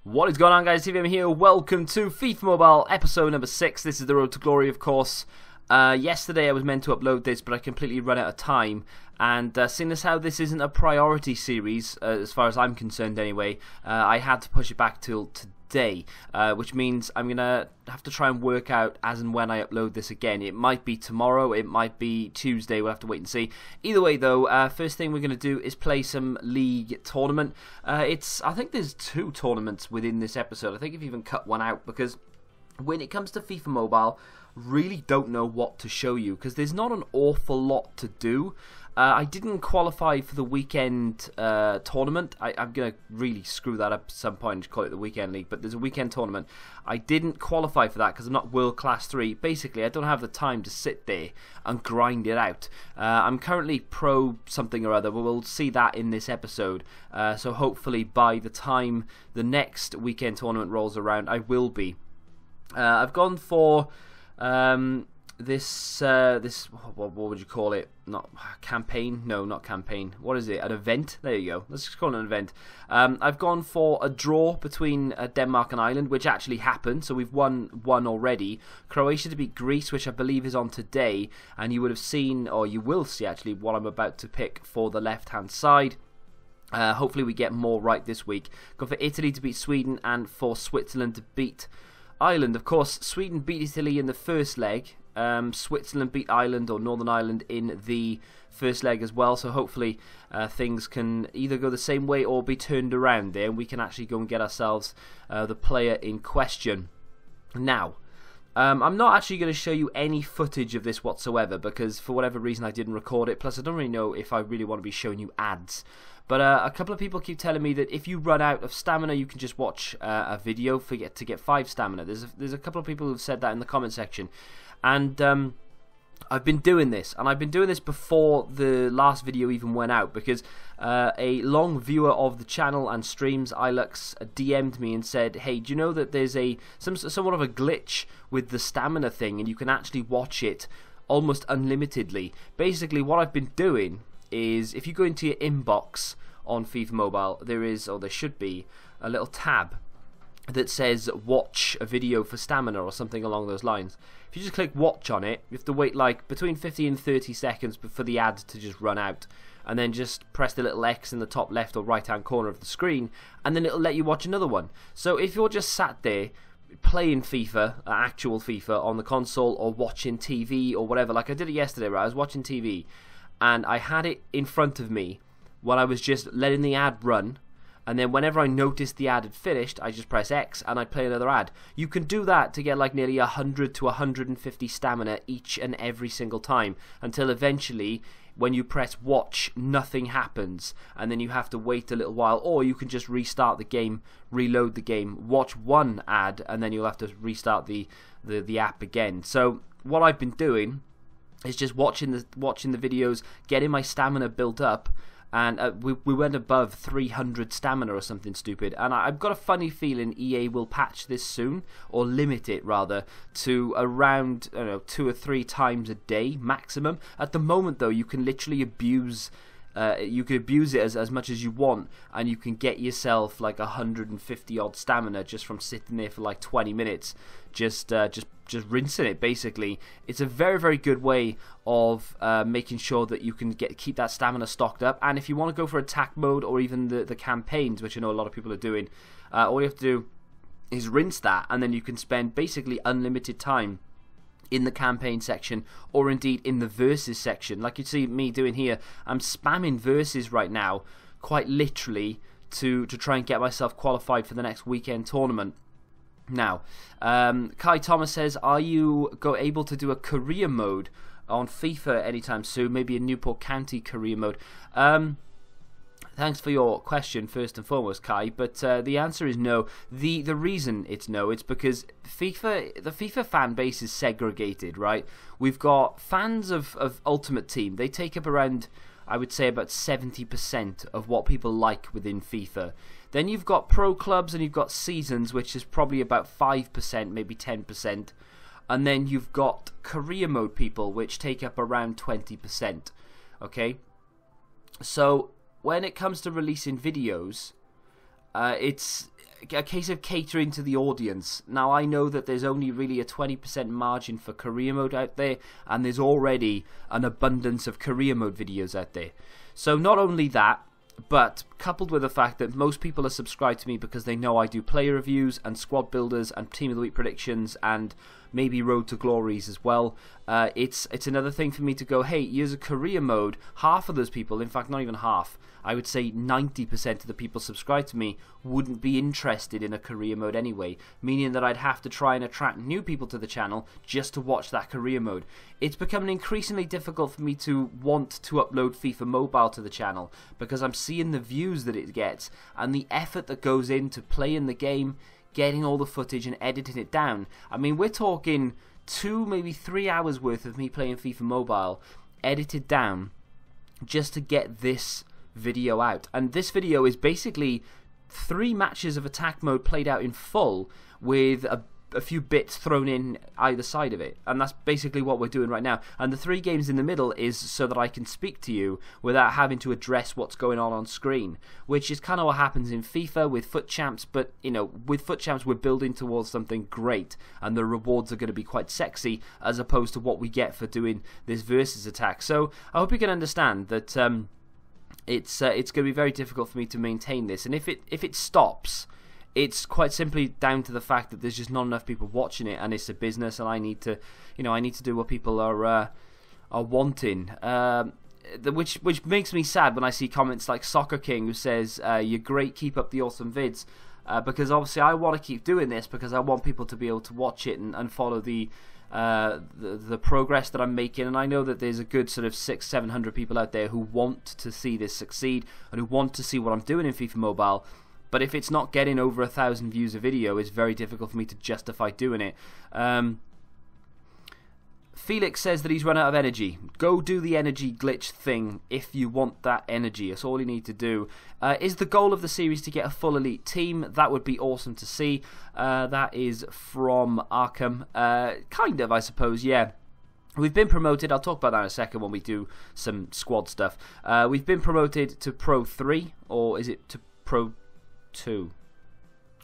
What is going on, guys? TVM here. Welcome to FIFA Mobile episode number 6. This is the Road to Glory, of course. Yesterday I was meant to upload this, but I completely ran out of time. And seeing as how this isn't a priority series, as far as I'm concerned anyway, I had to push it back till today, which means I'm going to have to try and work out as and when I upload this again. It might be tomorrow, it might be Tuesday, we'll have to wait and see. Either way though, first thing we're going to do is play some league tournament. I think there's 2 tournaments within this episode. I think I've even cut one out because when it comes to FIFA Mobile, really don't know what to show you because there's not an awful lot to do. I didn't qualify for the weekend tournament. I'm going to really screw that up at some point and call it the weekend league, but there's a weekend tournament. I didn't qualify for that because I'm not world class 3. Basically, I don't have the time to sit there and grind it out. I'm currently pro something or other, but we'll see that in this episode. So hopefully by the time the next weekend tournament rolls around, I will be. I've gone for this what would you call it? Not campaign? No, not campaign. What is it? An event? There you go. Let's just call it an event. I've gone for a draw between Denmark and Ireland, which actually happened. So we've won one already. Croatia to beat Greece, which I believe is on today. And you would have seen, or you will see actually, what I'm about to pick for the left-hand side. Hopefully we get more right this week. Go for Italy to beat Sweden and for Switzerland to beat Ireland. Of course, Sweden beat Italy in the first leg. Switzerland beat Ireland or Northern Ireland in the first leg as well. So hopefully things can either go the same way or be turned around there, and we can actually go and get ourselves the player in question. Now, I'm not actually going to show you any footage of this whatsoever because for whatever reason I didn't record it. Plus I don't really know if I really want to be showing you ads. But a couple of people keep telling me that if you run out of stamina, you can just watch a video to get 5 stamina. There's a couple of people who've said that in the comment section. And I've been doing this, and I've been doing this before the last video even went out because a long viewer of the channel and streams, Ilux, DM'd me and said, hey, do you know that there's somewhat of a glitch with the stamina thing and you can actually watch it almost unlimitedly? Basically what I've been doing is if you go into your inbox on FIFA Mobile, there is, or there should be, a little tab that says watch a video for stamina or something along those lines. If you just click watch on it, you have to wait like between 50 and 30 seconds for the ad to just run out, and then just press the little X in the top left or right hand corner of the screen, and then it'll let you watch another one. So if you're just sat there playing FIFA, actual FIFA on the console, or watching TV or whatever, like I did it yesterday, right? I was watching TV and I had it in front of me while I was just letting the ad run. And then whenever I noticed the ad had finished, I just press X and I play another ad. You can do that to get like nearly 100 to 150 stamina each and every single time, until eventually when you press watch, nothing happens, and then you have to wait a little while, or you can just restart the game, reload the game, watch one ad, and then you'll have to restart the app again. So what I've been doing is just watching the videos, getting my stamina built up. And we went above 300 stamina or something stupid. And I've got a funny feeling EA will patch this soon, or limit it rather, to around, I don't know, 2 or 3 times a day maximum. At the moment though, you can literally abuse it as much as you want, and you can get yourself like 150 odd stamina just from sitting there for like 20 minutes, just rinsing it. Basically, it's a very, very good way of making sure that you can keep that stamina stocked up. And if you want to go for attack mode or even the campaigns, which I know a lot of people are doing, all you have to do is rinse that, and then you can spend basically unlimited time in the campaign section, or indeed in the versus section, like you see me doing here. I'm spamming versus right now, quite literally, to try and get myself qualified for the next weekend tournament. Now, Kai Thomas says, are you able to do a career mode on FIFA anytime soon? Maybe a Newport County career mode. Thanks for your question, first and foremost, Kai, but the answer is no. The reason it's no, it's because the FIFA fan base is segregated, right? We've got fans of Ultimate Team. They take up around, I would say, about 70% of what people like within FIFA. Then you've got pro clubs and you've got seasons, which is probably about 5%, maybe 10%. And then you've got career mode people, which take up around 20%. Okay? So when it comes to releasing videos, it's a case of catering to the audience. Now, I know that there's only really a 20% margin for career mode out there, and there's already an abundance of career mode videos out there. So not only that, but coupled with the fact that most people are subscribed to me because they know I do player reviews and squad builders and team of the week predictions and maybe road to glories as well, it's another thing for me to go, hey, here's a career mode. Half of those people, in fact not even half, I would say 90% of the people subscribed to me wouldn't be interested in a career mode anyway, meaning that I'd have to try and attract new people to the channel just to watch that career mode. It's becoming increasingly difficult for me to want to upload FIFA Mobile to the channel because I'm seeing the views that it gets and the effort that goes into playing the game, getting all the footage and editing it down. I mean, we're talking 2, maybe 3 hours worth of me playing FIFA Mobile edited down just to get this video out. And this video is basically 3 matches of attack mode played out in full with a few bits thrown in either side of it, and that's basically what we're doing right now. And the 3 games in the middle is so that I can speak to you without having to address what's going on screen, which is kind of what happens in FIFA with FUT Champs. But you know, with FUT Champs we're building towards something great, and the rewards are going to be quite sexy as opposed to what we get for doing this versus attack. So I hope you can understand that it's going to be very difficult for me to maintain this, and if it stops, it's quite simply down to the fact that there's just not enough people watching it, and it's a business, and I need to do what people are wanting. Which makes me sad when I see comments like Soccer King, who says, "You're great, keep up the awesome vids," because obviously I want to keep doing this because I want people to be able to watch it and follow the progress that I'm making, and I know that there's a good sort of 600-700 people out there who want to see this succeed and who want to see what I'm doing in FIFA Mobile. But if it's not getting over 1,000 views a video, it's very difficult for me to justify doing it. Felix says that he's run out of energy. Go do the energy glitch thing if you want that energy. That's all you need to do. Is the goal of the series to get a full elite team? That would be awesome to see. That is from Arkham. Kind of, I suppose, yeah. We've been promoted. I'll talk about that in a second when we do some squad stuff. We've been promoted to Pro 3, or is it to Pro 2?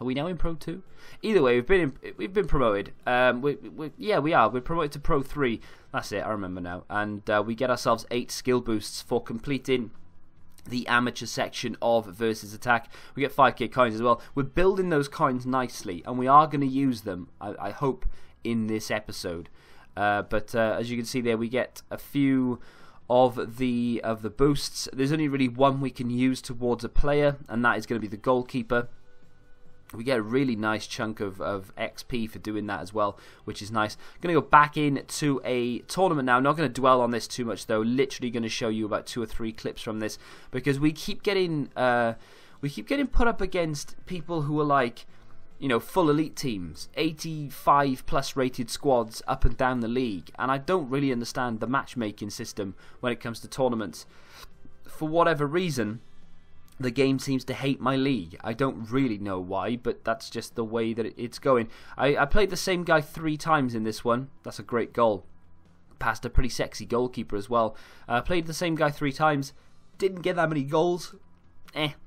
Are we now in Pro 2? Either way, we've been promoted. Yeah, we are. We're promoted to Pro 3. That's it. I remember now. And we get ourselves 8 skill boosts for completing the amateur section of Versus Attack. We get 5k coins as well. We're building those coins nicely, and we are going to use them, I hope, in this episode. But as you can see there, we get a few of the boosts. There's only really one we can use towards a player, and that is going to be the goalkeeper. We get a really nice chunk of XP for doing that as well, which is nice. Going to go back into a tournament now. Not going to dwell on this too much though. Literally going to show you about 2 or 3 clips from this, because we keep getting put up against people who are like, you know, full elite teams, 85+ rated squads up and down the league, and I don't really understand the matchmaking system when it comes to tournaments. For whatever reason, the game seems to hate my league. I don't really know why, but that's just the way that it's going. I played the same guy 3 times in this one. That's a great goal. Passed a pretty sexy goalkeeper as well. Played the same guy 3 times. Didn't get that many goals.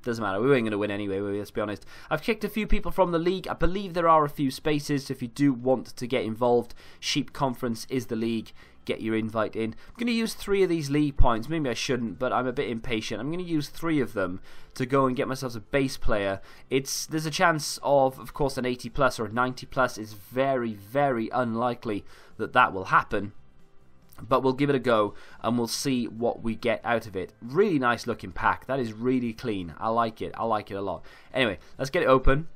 Doesn't matter. We weren't going to win anyway, let's be honest. I've kicked a few people from the league. I believe there are a few spaces, so if you do want to get involved, Sheep Conference is the league. Get your invite in. I'm going to use 3 of these league points. Maybe I shouldn't, but I'm a bit impatient. I'm going to use 3 of them to go and get myself a base player. There's a chance of course, an 80+ or a 90+. It's very, very unlikely that will happen. But we'll give it a go, and we'll see what we get out of it. Really nice looking pack. That is really clean. I like it. I like it a lot. Anyway, let's get it open,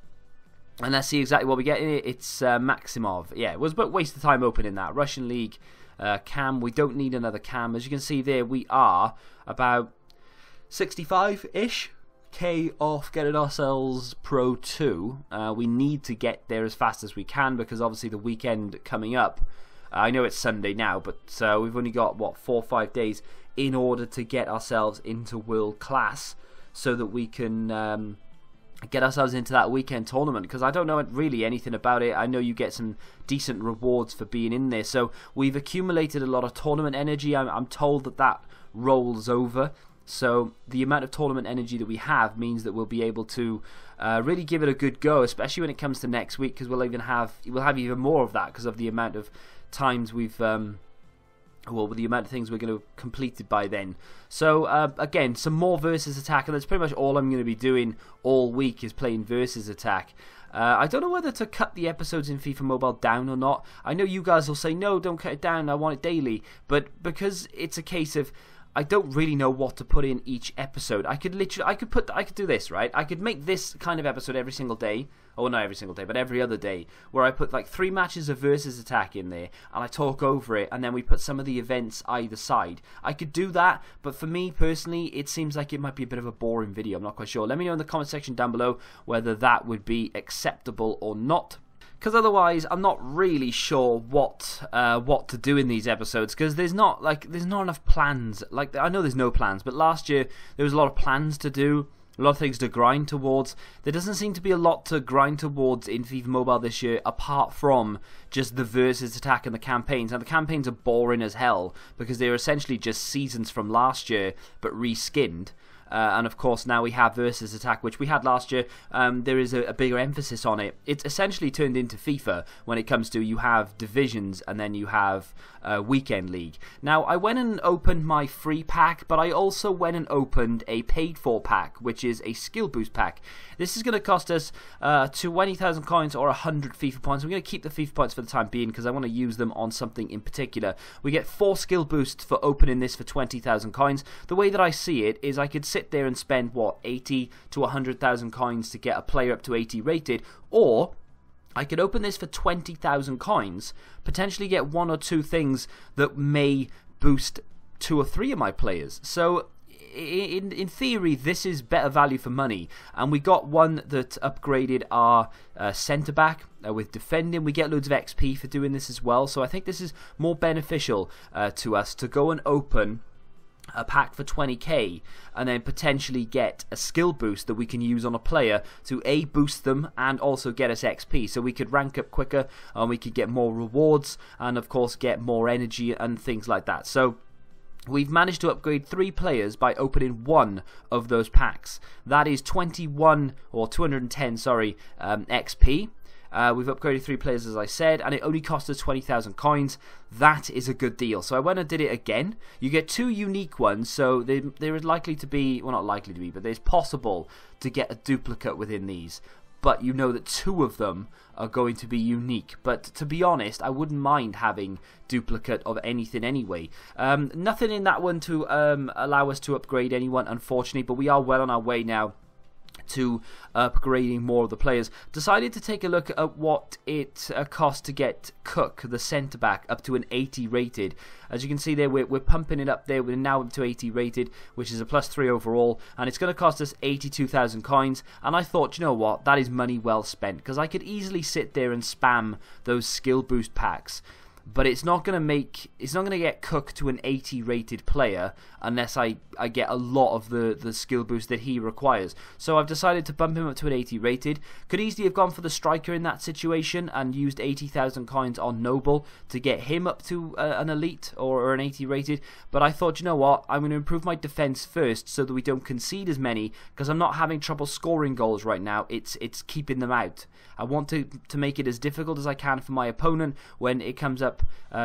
and let's see exactly what we get in it. It's Maximov. Yeah, it was about a waste of time opening that. Russian League cam. We don't need another cam. As you can see there, we are about 65-ish K off getting ourselves Pro 2. We need to get there as fast as we can, because obviously the weekend coming up, I know it's Sunday now, but we've only got, what, 4 or 5 days in order to get ourselves into world class, so that we can get ourselves into that weekend tournament, because I don't know really anything about it. I know you get some decent rewards for being in there, so we've accumulated a lot of tournament energy. I'm told that rolls over So the amount of tournament energy that we have means that we'll be able to really give it a good go, especially when it comes to next week, because we'll have even more of that because of the amount of times we've with the amount of things we're going to have completed by then. So again, some more versus attack, and that's pretty much all I'm going to be doing all week is playing versus attack. I don't know whether to cut the episodes in FIFA Mobile down or not. I know you guys will say, no, don't cut it down, I want it daily. But because it's a case of I don't really know what to put in each episode. I could do this, right? I could make this kind of episode every single day. Or not every single day, but every other day, where I put like 3 matches of versus attack in there, and I talk over it, and then we put some of the events either side. I could do that, but for me personally, it seems like it might be a bit of a boring video. I'm not quite sure. Let me know in the comment section down below whether that would be acceptable or not. Because otherwise, I'm not really sure what to do in these episodes. Because there's not enough plans. Like, I know there's no plans, but last year there was a lot of plans to do. A lot of things to grind towards. There doesn't seem to be a lot to grind towards in FIFA Mobile this year, apart from just the versus attack and the campaigns. Now, the campaigns are boring as hell, because they're essentially just seasons from last year, but reskinned. And of course, now we have versus attack, which we had last year. There is a bigger emphasis on it. It's essentially turned into FIFA when it comes to you have divisions and then you have weekend league. Now, I went and opened my free pack, but I also went and opened a paid for pack, which is a skill boost pack. This is going to cost us 20,000 coins or 100 FIFA points. We're going to keep the FIFA points for the time being because I want to use them on something in particular. We get 4 skill boosts for opening this for 20,000 coins. The way that I see it is I could sit there and spend, what, 80 to 100,000 coins to get a player up to 80 rated, or I could open this for 20,000 coins, potentially get 1 or 2 things that may boost 2 or 3 of my players. So in theory, this is better value for money, and we got one that upgraded our centre back with defending. We get loads of XP for doing this as well, so I think this is more beneficial to us to go and open a pack for 20k and then potentially get a skill boost that we can use on a player to boost them and also get us XP, so we could rank up quicker and we could get more rewards and of course get more energy and things like that. So we've managed to upgrade 3 players by opening 1 of those packs. That is 210 XP. We've upgraded 3 players, as I said, and it only cost us 20,000 coins. That is a good deal. So I went and did it again. You get 2 unique ones, so there is likely to be, well, not likely to be, but there's possible to get a duplicate within these. But you know that 2 of them are going to be unique. But to be honest, I wouldn't mind having duplicate of anything anyway. Nothing in that one to allow us to upgrade anyone, unfortunately, but we are well on our way now to upgrading more of the players. Decided to take a look at what it costs to get Cook, the centre back, up to an 80 rated. As you can see there, we're pumping it up there. We're now up to 80 rated, which is a +3 overall, and it's going to cost us 82,000 coins. And I thought, you know what, that is money well spent, because I could easily sit there and spam those skill boost packs. But it's not going to get Cook to an 80 rated player unless I get a lot of the skill boost that he requires. So I've decided to bump him up to an 80 rated. Could easily have gone for the striker in that situation and used 80,000 coins on Noble to get him up to an elite or an 80 rated. But I thought, you know what, I'm going to improve my defense first so that we don't concede as many, because I'm not having trouble scoring goals right now. It's keeping them out. I want to make it as difficult as I can for my opponent when it comes up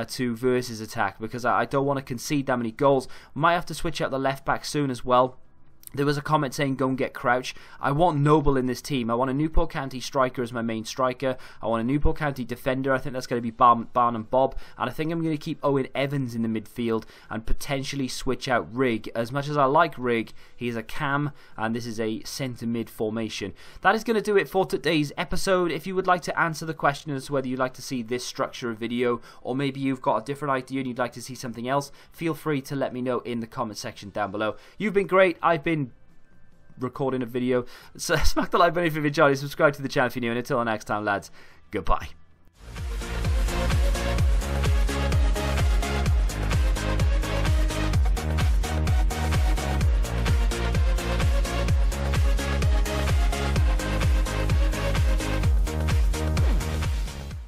to versus attack, because I don't want to concede that many goals. Might have to switch out the left back soon as well. There was a comment saying go and get Crouch. I want Noble in this team. I want a Newport County striker as my main striker. I want a Newport County defender. I think that's going to be Barn and Bob. And I think I'm going to keep Owen Evans in the midfield and potentially switch out Rig. As much as I like Rig, he is a cam and this is a centre mid formation. That is going to do it for today's episode. If you would like to answer the question as to whether you'd like to see this structure of video, or maybe you've got a different idea and you'd like to see something else, feel free to let me know in the comment section down below. You've been great. I've been recording a video. So smack the like button if you've enjoyed it, subscribe to the channel if you're new, and until next time, lads, goodbye.